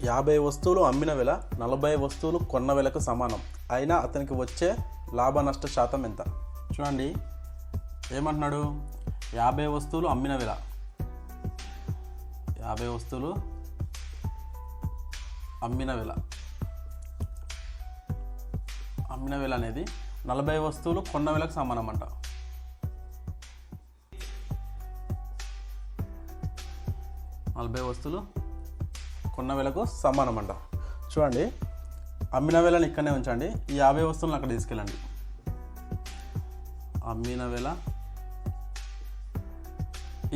50 వస్తువులు అమ్మిన వెల 40 వస్తువులు కొన్న వెలకు సమానం. అయినా అతనికి వచ్చే లాభ నష్ట శాతం ఎంత? చూడండి ఏమంటున్నాడు, 50 వస్తువులు అమ్మిన వెల, 50 వస్తువులు అమ్మిన వెల అనేది 40 వస్తువులు కొన్న వెలకు సమానం అంట. వస్తువులు కొన్న వెలకు సమానం అంట. చూడండి అమ్మిన వెలని ఇక్కడనే ఉంచండి, ఈ 50 వస్తువులను అక్కడ తీసుకెళ్ళండి. అమ్మిన వెల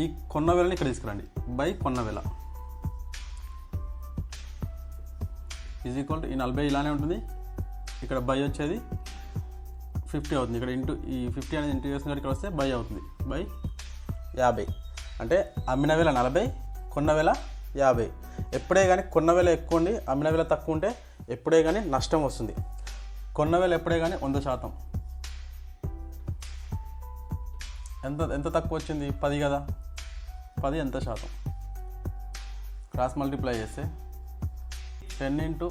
ఈ కొన్న వెలని ఇక్కడ తీసుకురండి, బై కొన్న వెల ఈజ్ ఈక్వల్ టు ఈ 40 ఇలానే ఉంటుంది, ఇక్కడ బై వచ్చేది 50 అవుతుంది. ఇక్కడ ఇంటూ ఈ 50 అనేది ఇంటూ చేసిన ఇక్కడ వస్తే బై అవుతుంది, బై 50. అంటే అమ్మిన వెల 40, కొన్న వెల 50. ఎప్పుడే కానీ కొన్న వెల ఎక్కువ ఉండి అమ్మిన వెల తక్కువ ఉంటే ఎప్పుడే కానీ నష్టం వస్తుంది. కొన్న వెల ఎప్పుడే కానీ 100%. ఎంత తక్కువ వచ్చింది? 10 కదా, 10 ఎంత శాతం? క్రాస్ మల్టిప్లై చేస్తే 10 ×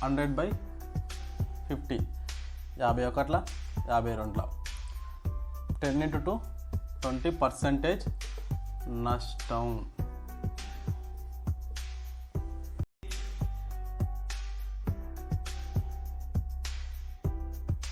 100/50, 51, 52. 10 × 2 20% నష్టం.